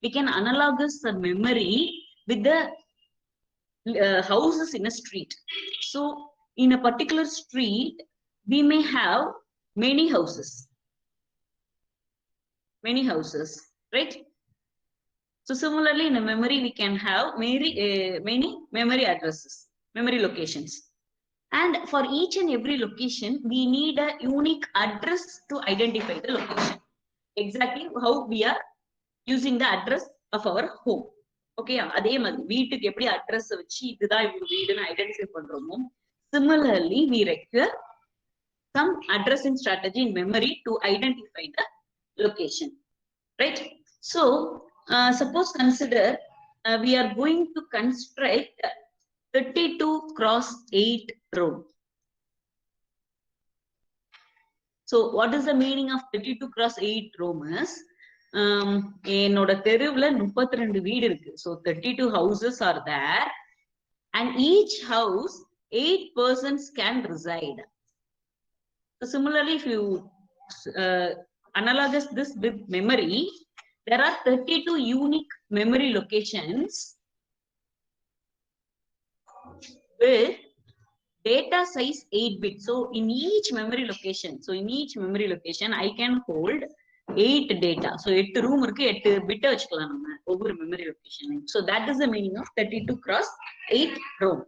we can analogous the memory with the houses in a street. So in a particular street, we may have many houses, right? So similarly, in a memory, we can have many memory addresses, memory locations. And for each and every location, we need a unique address to identify the location. Exactly how we are using the address of our home. Okay, அதே மாதிரி வீட்டுக்கு எப்படி address வச்சு இதுதான் இவங்க வீடுன்னு identify பண்றோமோ, similarly we require some addressing strategy in memory to identify the location, right? So suppose consider we are going to construct 32x8 road. So what is the meaning of 32x8 room is என்னோட தெருவுல 32 வீடு இருக்கு. So 32 houses are there and each house 8 persons can reside. So similarly, if you analogous this with memory, there are 32 unique memory locations with data size 8 bits. So in each memory location, I can hold 8 data. So 8 room இருக்கு, 8 bit வச்சுக்கலாம் நம்ம ஒவ்வொரு memory location. So that is the meaning of 32x8 room.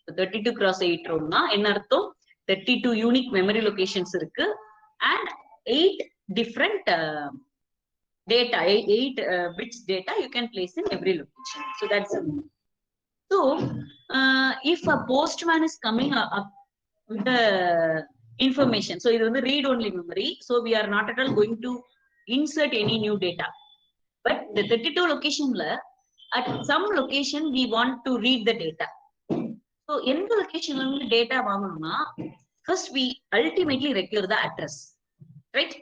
So 32x8 room னா என்ன அர்த்தம்? 32 unique memory locations இருக்கு and 8 different data, 8 bits data you can place in every location. So that's the meaning. So if a postman is coming up with the information, so it is the read only memory, so we are not at all going to insert any new data. But the 32 location la, at some location we want to read the data. So in the location la data vaanganumna, first we ultimately require the address, right?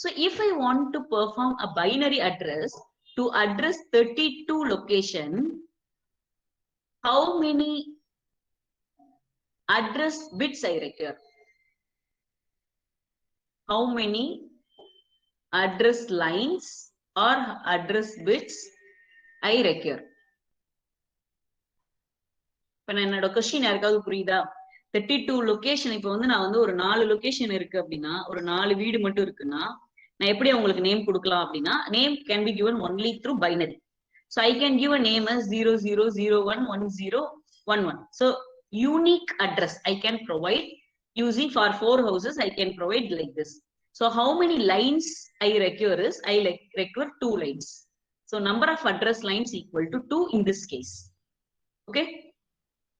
So if I want to perform a binary address to address 32 location, how many address bits I require? How many address lines or address bits I require? இப்ப நான் என்னோட question யாருக்காவது புரியுதா? 32 location இப்ப வந்து நான் வந்து ஒரு 4 லொகேஷன் இருக்கு அப்படின்னா, ஒரு 4 வீடு மட்டும் இருக்குன்னா, நான் எப்படி அவங்களுக்கு நேம் கொடுக்கலாம் அப்படின்னா, name can be given only through binary. So I can give a name as 00011011. So unique address I can provide using for 4 houses. I can provide like this. So how many lines I require is I require 2 lines. So number of address lines equal to 2 in this case. Okay.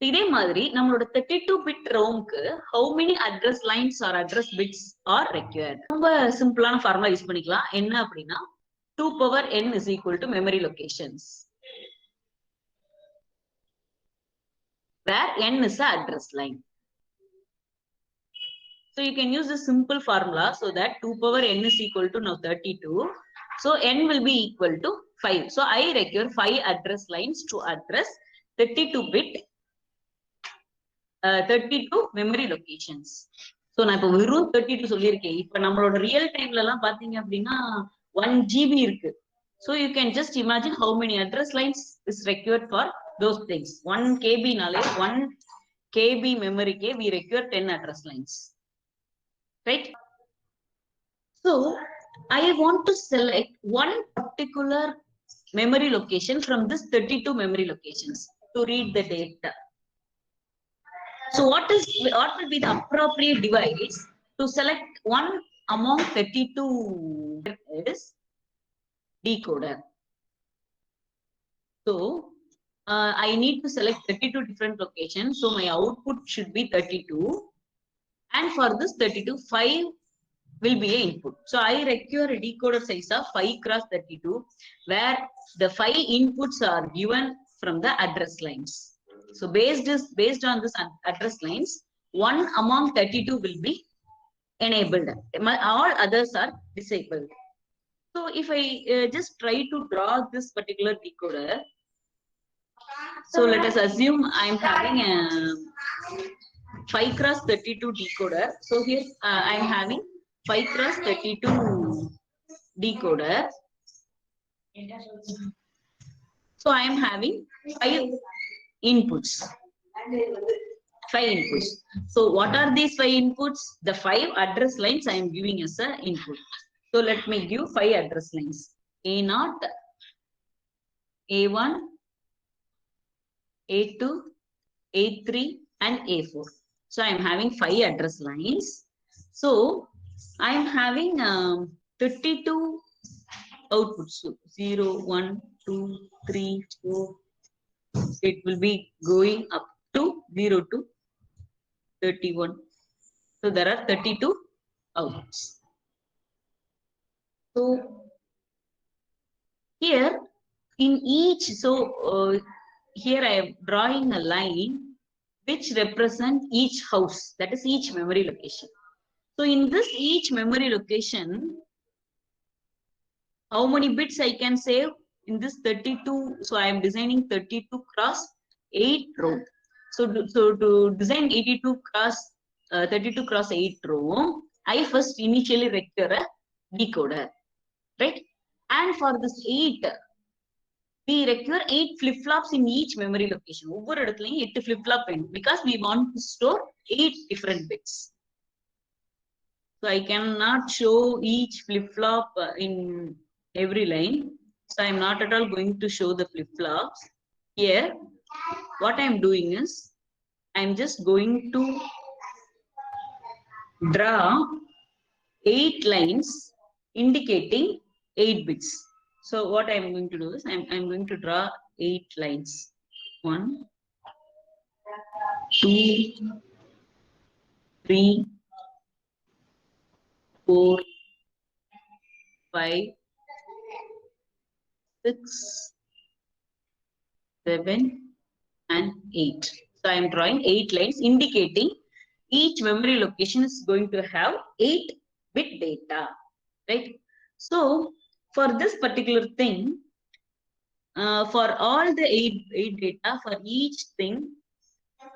இதே மாதிரி நம்மளோட 32 bit ரோம்க்கு how many address lines or address bits are required? ரொம்ப சிம்பிளான formula use பண்ணிக்கலாம். என்ன அப்படின்னா 2 power n is equal to memory locations, where n is the address line. So you can use this simple formula so that 2 power n is equal to now 32. So n will be equal to 5. So I require 5 address lines to address 32 bit 32 memory locations. So நான் இப்ப வெறும் 32 சொல்லியிருக்கேன். இப்ப நம்மளோட real டைம்ல எல்லாம் பாத்தீங்க அப்படின்னா 1 GB இருக்கு. So you can just imagine how many address lines is required for those things. 1 KB நாலே 1 KB memory ke we require 10 address lines, right? So I want to select one particular memory location from this 32 memory locations to read the data. So what will be the appropriate device to select one among 32 is decoder. So I need to select 32 different locations. So my output should be 32. And for this 32, 5 will be an input. So I require a decoder size of 5x32, where the 5 inputs are given from the address lines. So based on this address lines, one among 32 will be enabled. All others are disabled. So if I just try to draw this particular decoder, so let us assume I am having a 5x32 decoder. So here I am having 5x32 decoder. So I am having 5 inputs. 5 inputs. So what are these 5 inputs? The 5 address lines I am giving as an input. So let me give 5 address lines. A0, A1, A2, A3 and A4. So I am having 5 address lines. So I am having 32 outputs. So 0, 1, 2, 3, 4. It will be going up to 0 to 31. So there are 32 outputs. So here in each, here I am drawing a line which represent each house, that is each memory location. So in this each memory location, how many bits I can save in this 32? So I am designing 32 cross 8 row. So to design 32 cross 32 cross 8 row, I first initially require a decoder, right? And for this 8, we require 8 flip-flops in each memory location. Over 8 flip-flop because we want to store 8 different bits. So I cannot show each flip-flop in every line. So I'm not at all going to show the flip-flops. Here, what I'm doing is, I'm just going to draw 8 lines indicating 8 bits. So what I'm going to do is, I'm going to draw 8 lines. 1, 2, 3, 4, 5, 6, 7, and 8. So I am drawing 8 lines indicating each memory location is going to have 8-bit data, right? So for this particular thing, for all the 8 data for each thing,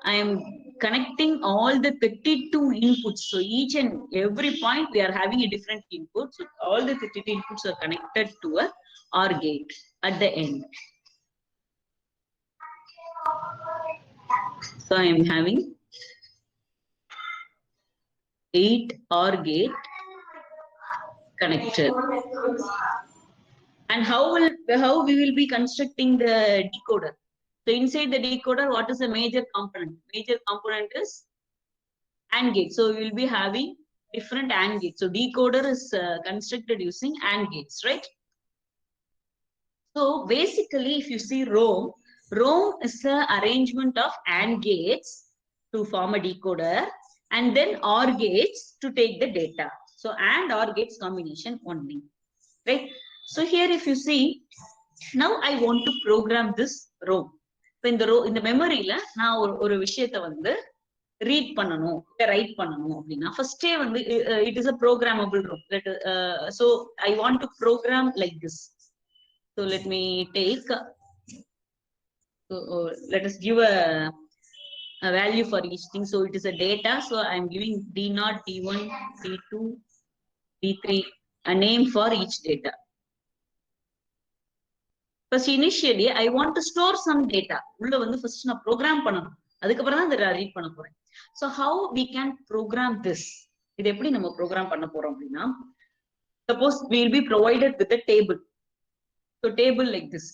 I am connecting all the 32 inputs. So each and every point we are having a different input. So all the 32 inputs are connected to a OR gate at the end. So I am having 8 OR gate connected. And how we will be constructing the decoder? So inside the decoder, what is the major component? Major component is AND gate. So we will be having different AND gates. So decoder is constructed using AND gates, right? So basically, if you see ROM is the arrangement of AND gates to form a decoder, and then OR gates to take the data. So AND OR gates combination only, right? So here, if you see, now I want to program this ROM. So in the memory la na ஒரு விஷயத்தை வந்து read பண்ணனும், write பண்ணனும் அப்படினா first வந்து it is a programmable ROM. So I want to program like this. So let me take let us give a value for each thing. So it is a data. So I'm giving D0, D1, D2, D3, a name for each data. First, initially, I want to store some data. உள்ள வந்து first நான் program பண்ணனும். அதுக்கப்புறம் தான் இத read பண்ண போறேன். So how we can program this? இது எப்படி நம்ம program பண்ண போறோம் அப்படினா, suppose we will be provided with a table. So table like this.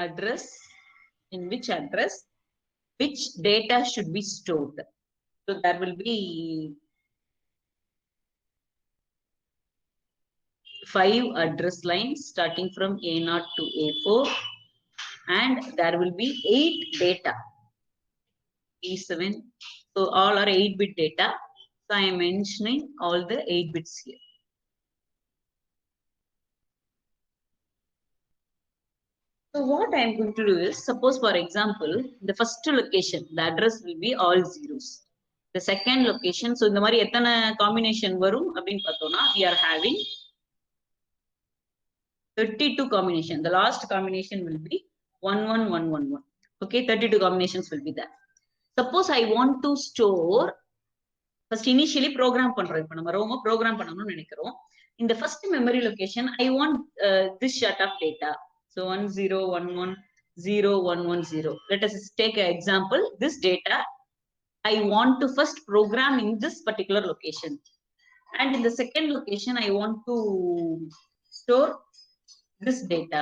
Address, in which address, which data should be stored. So there will be 5 address lines starting from A0 to A4, and there will be 8 data, E7. So all are 8-bit data. So I am mentioning all the 8 bits here. So what I am going to do is, suppose for example, the first location, the address will be all zeros. The second location, so இந்த மாதிரி எத்தனை combination வரும் அப்படினு பார்த்தோம்னா, we are having 32 combination. The last combination will be 11111. Okay, 32 combinations will be there. Suppose I want to store, first initially program பண்றோம். இப்ப நம்ம ரோம program பண்ணனும்னு நினைக்கிறோம். in the first memory location, I want this set of data. So 1 0 1 1 0 1 1 0. Let us take an example. This data I want to first program in this particular location, and in the second location I want to store this data,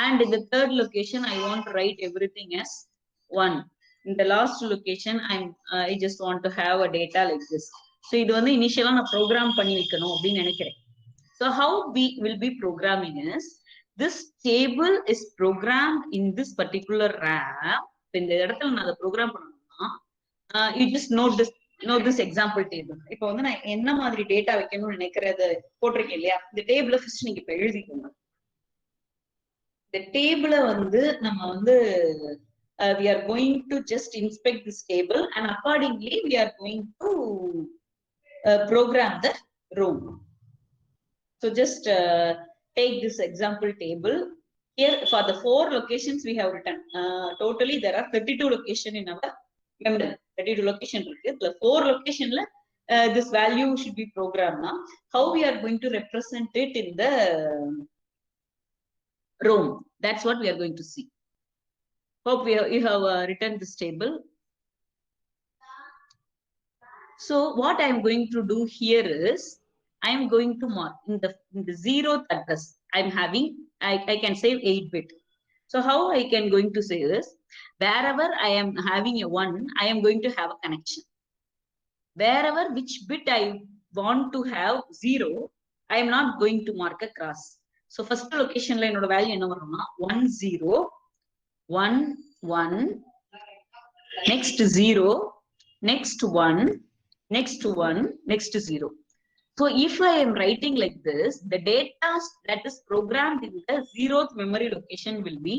and in the third location I want to write everything as 1. In the last location I just want to have a data like this. So இது வந்து initially நான் program பண்ணி வைக்கணும் அப்படின்னு நினைக்கிறேன். So how we will be programming is, this table is programmed in this particular RAM. இந்த இடத்துல நான் அதை program பண்ணணும்னா you just know this example table. இப்போ வந்து நான் என்ன மாதிரி டேட்டா வைக்கணும்னு நினைக்கிறத போட்டிருக்கேன் இல்லையா, இந்த டேபிள ஃபர்ஸ்ட் நீங்க இப்ப எழுதிக்கோங்க. இந்த டேபிள வந்து நம்ம வந்து we are going to just inspect this table, and accordingly we are going to program the room. So just take this example table. Here for the 4 locations we have written. Totally there are 32 locations in our memory. 32 locations. The 4 locations, this value should be programmed now. How we are going to represent it in the room? That's what we are going to see. Hope you have written this table. So what I am going to do here is, I am going to mark in the 0th address. I'm having, I can save 8-bit. So how I can going to say this? Wherever I am having a 1, I am going to have a connection. Wherever which bit I want to have 0, I am not going to mark a cross. So first location line oda value enna varumna 1 0 1 1, next 0, next 1, next 1, next 0. So if I am writing like this, the data that is programmed in the 0th memory location will be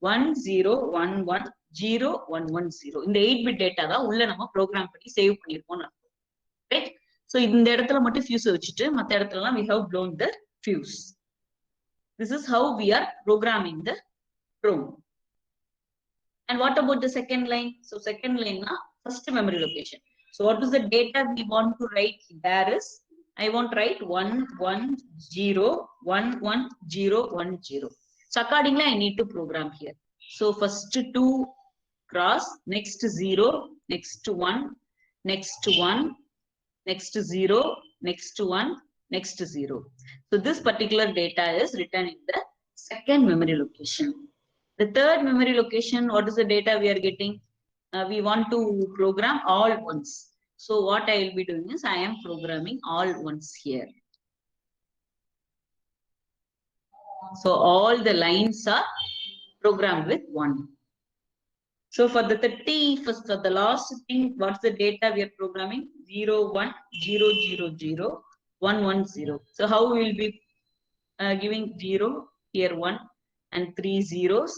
1 0 1 1 0 1 1 0. In the 8-bit data da ulla nama program panni save pannirpom, right? So இந்த இடத்துல மட்டும் fuse வச்சிட்டு மத்த இடத்துலலாம் we have blown the fuse. This is how we are programming the room. And what about the second line? So second line na first memory location. So what is the data we want to write? There is, I want to write 1 1 0 1 1 0 1 0. So accordingly I need to program here. So first 2 cross, next 0, next 1, next 1, next 0, next 1, next 0. So this particular data is written in the second memory location. The third memory location, what is the data we are getting? We want to program all ones. So what I will be doing is, I am programming all ones here. So all the lines are programmed with 1. So for the 31st, for the last thing, what's the data we are programming? 0 1 0 0 0 1 1 0. So how we will be giving 0 here 1 and 3 zeros,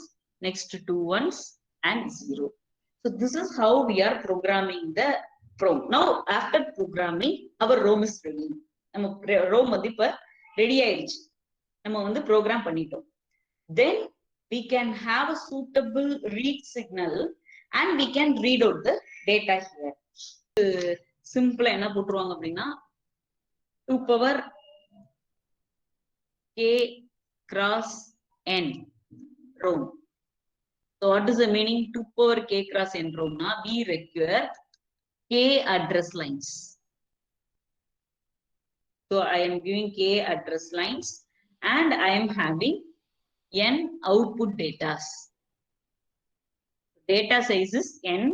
next 2 1s and 0. So this is how we are programming the ROM. Now after programming, our ROM is ready. நம்ம ROM வந்து இப்ப ready ஆயிடுச்சு, நம்ம வந்து program பண்ணிட்டோம். Then we can have a suitable read signal and we can read out the data here. Simple என்ன போட்டுருவாங்க அப்படின்னா 2 power k cross n ROM. So what is the meaning 2 power k cross n ROM? Na we require k address lines. So I am giving k address lines and I am having n output data. Data size is n.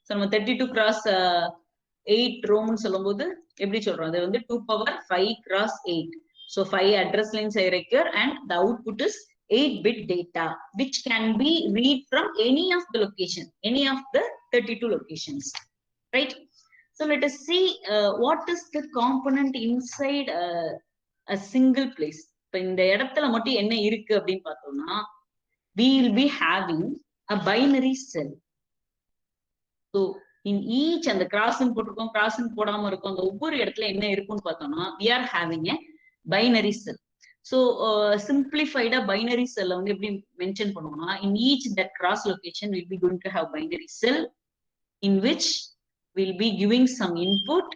So நம்ம 32 cross 8 ROM சொல்லும்போது எப்படி சொல்றோம்? அது வந்து 2 power 5 cross 8. So 5 address lines I require and the output is 8-bit data, which can be read from any of the location, any of the 32 locations, right? So let us see what is the component inside a single place. இப்ப இந்த இடத்துல மட்டும் என்ன இருக்கு அப்படின்னு பார்த்தோம்னா, we will be having a binary cell. So in each, and the crossing போட்டிருக்கோம், crossing போடாம இருக்கும், அந்த ஒவ்வொரு இடத்துல என்ன இருக்குன்னு பார்த்தோம்னா, we are having a binary cell. So simplified binary cell வந்து எப்படி மென்ஷன் பண்ணுவோம்னா, in each that cross location will be going to have binary cell in which we'll be giving some input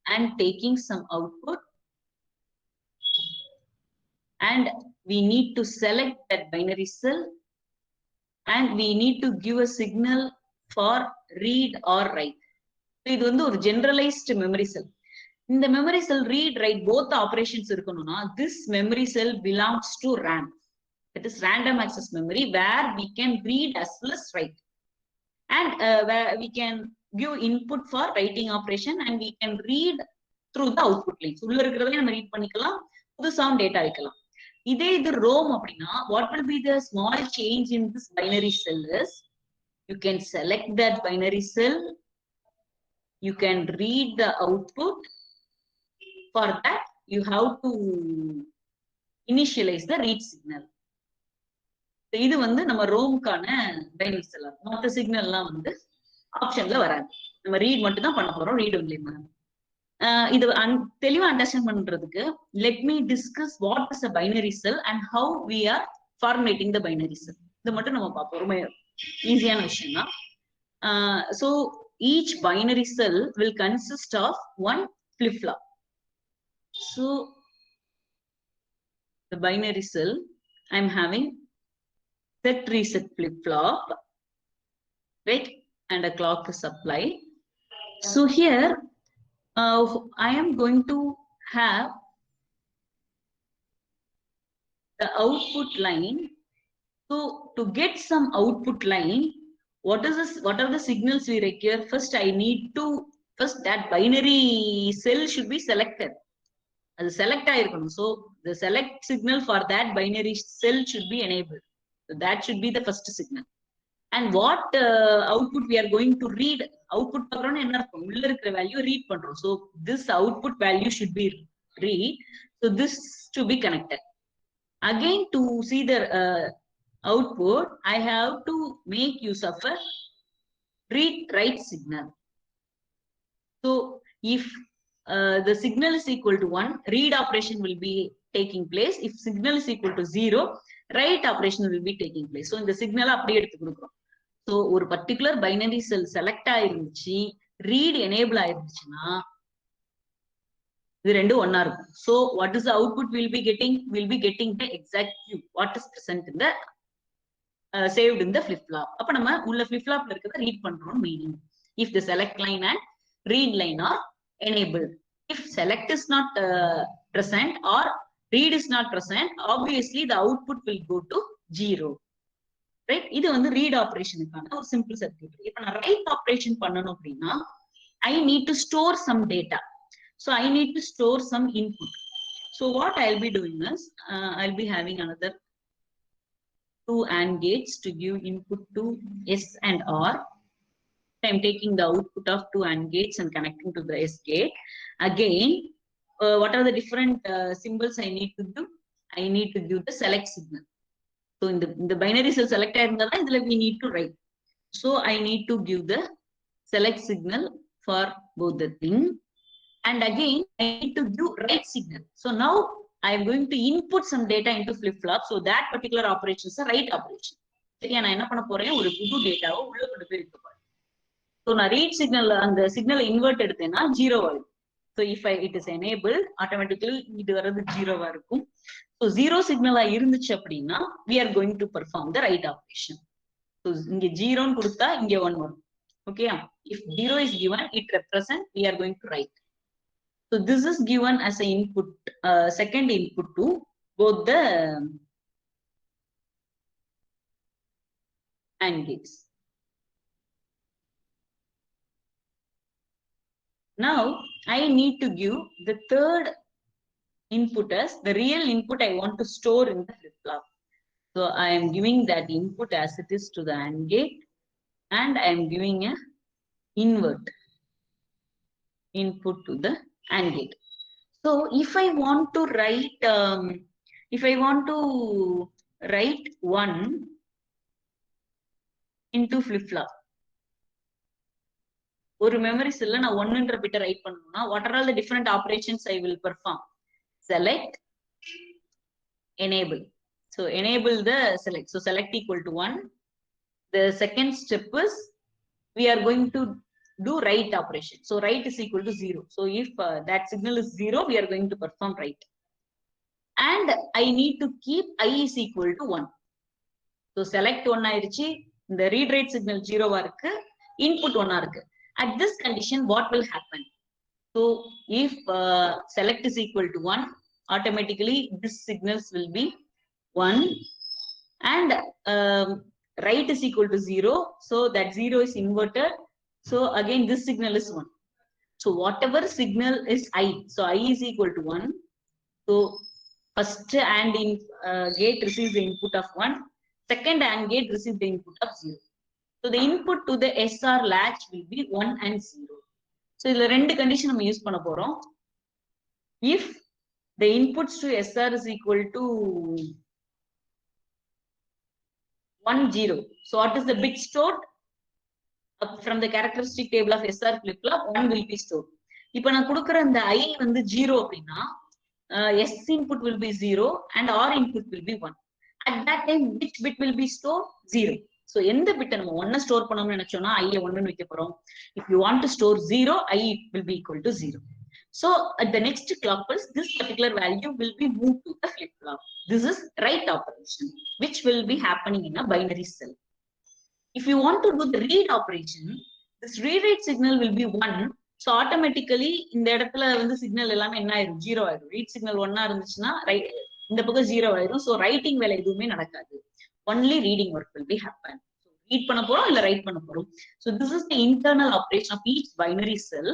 and taking some output, and we need to select that binary cell, and we need to give a signal for read or write. So இது வந்து ஒரு generalized memory cell. இந்த memory cell read write both the operations இருக்கணும்னா this memory cell belongs to RAM. That is random access memory, where we can read as well as write, and where we can give input for writing operation, and we can read through the output lines. உள்ள இருக்கிறதே நம்ம read பண்ணிக்கலாம், புதுசா data வைக்கலாம். இதே இது ROM அப்படின்னா what will be the small change in this binary cell is you can select that binary cell, you can read the output. For that you have to initialize the read signal. இது வந்து நம்ம ரோம்க்கான binary செல். மற்ற சிக்னல்லாம் வந்து ஆப்ஷன்ல வராது, நம்ம read மட்டும் தான் பண்ண போறோம், ரீட் ஒன்லி. இது தெளிவா அண்டர்ஸ்டாண்ட் பண்றதுக்கு let me discuss what is a binary cell and how we are formatting the binary cell. இது மட்டும் நம்ம பார்ப்போம், ரொம்ப ஈஸியான விஷயம் தான். So each binary cell will consist of one flip-flop. So the binary cell, I'm having set reset flip-flop, right, and a clock is applied. So here I am going to have the output line. So to get some output line, what are the signals we require? First I need to, that binary cell should be selected. As select ஆயிருக்கணும். So the select signal for that binary cell should be enabled. So that should be the first signal. And what output we are going to read? Output பண்றோம்னா என்ன இருக்கும்? உள்ள இருக்கிற value read பண்றோம். So this output value should be read. So this to be connected. Again, to see the output, I have to make use of a read write signal. So if the signal is equal to 1, read operation will be taking place. If signal is equal to 0, write operation will be taking place. So இந்த signal அப்படியே எடுத்து கொடுக்கிறோம். So ஒரு particular binary cell select ஆயிருந்துச்சு, read enable ஆயிருந்துச்சுன்னா இது ரெண்டும் ஒண்ணா இருக்கும். So what is the output we'll be getting? We'll be getting the exact Q, what is present in the saved in the flip-flop. அப்ப நம்ம உள்ள flip-flopல இருக்கிறத read பண்றோம் meaning. If the select line and read line are enabled. If select is not present or read is not present, obviously the output will go to 0. Right? இது வந்து read operationக்கான ஒரு simple circuit. இப்ப நான் write operation பண்ணனும் அப்படின்னா I need to store some data. So I need to store some input. So what I'll be doing is I'll be having another 2 AND gates to give input to S and R. I'm taking the output of 2 AND gates and connecting to the S gate. Again, what are the different symbols I need to do? I need to give the select signal. So in the binary cell select we need to write. So I need to give the select signal for both the thing. And again, I need to give write signal. So now I am going to input some data into flip-flop. So that particular operation is a write operation. சரியா, நான் என்ன பண்ண போறேன், ஒரு புது டேட்டாவை உள்ள கொண்டு போய் வைக்க போறேன். So நான் read signal அந்த சிக்னலை இன்வெர்ட் எடுத்தேன்னா 0 ஆகும். So if it is enabled, automatically இது வரது 0-வா இருக்கும். So 0 சிக்னலா இருந்துச்சு அப்படின்னா we are going to perform the write operation. So இங்க 0 கொடுத்தா இங்க 1 வரும். Okay, if 0 is given, it represents we are going to write. So this is given as an input, second input to both the AND gates. Now I need to give the third input as the real input I want to store in the flip-flop. So I am giving that input as it is to the AND gate, and I am giving a invert input to the AND gate. So if I want to write, one into flip-flop, ஒரு memory cell நான் 1ன்ற பிட்ட right பண்ணனும்னா what are all the different operations I will perform? Select, enable. So enable the select. So select equal to 1. The second step is we are going to do write operation. So write is equal to 0. So if that signal is 0, we are going to perform write. And I need to keep I is equal to 1. So select 1 ஆயிருச்சு, the read write signal 0 இருக்கு, input 1 இருக்கு. At this condition, what will happen? So if select is equal to 1, automatically this signals will be 1, and write is equal to 0. So that 0 is inverted. So again, this signal is 1. So whatever signal is I, so I is equal to 1. So first AND gate receives the input of 1. Second AND gate receives the input of 0. So the input to the SR latch will be 1 and 0. So இதுல ரெண்டு condition நம்ம use பண்ண போறோம். If the inputs to SR is equal to 1, 0. So what is the bit stored? From the characteristic table of SR flip-flop, 1 will be stored. இப்ப நான் கொடுக்கிற இந்த I வந்து 0 அப்படின்னா S input will be 0 and R input will be 1. At that time, which bit will be stored? 0. So எந்த bit நம்ம 1 store பண்ணணும்னு நினைச்சோம்னா I 1 வைக்க போறோம். If you want to store 0, I will be equal to 0. So at the next clock pulse, this particular value will be moved to the flip-flop. This is write operation, which will be happening in a binary cell. If you want to do the read operation, this read-write signal will be 1. So automatically இந்த இடத்துல வந்து signal எல்லாமே என்ன ஆயிரும்? 0 ஆயிரும். Read signal 1 இருந்துச்சுன்னா இந்த பக்கம் 0 ஆயிரும். So writing வேலை எதுவுமே நடக்காது. Only reading work will be happen. So read பண்ண போறோம் இல்ல write பண்ண போறோம். So this is the internal operation of each binary cell.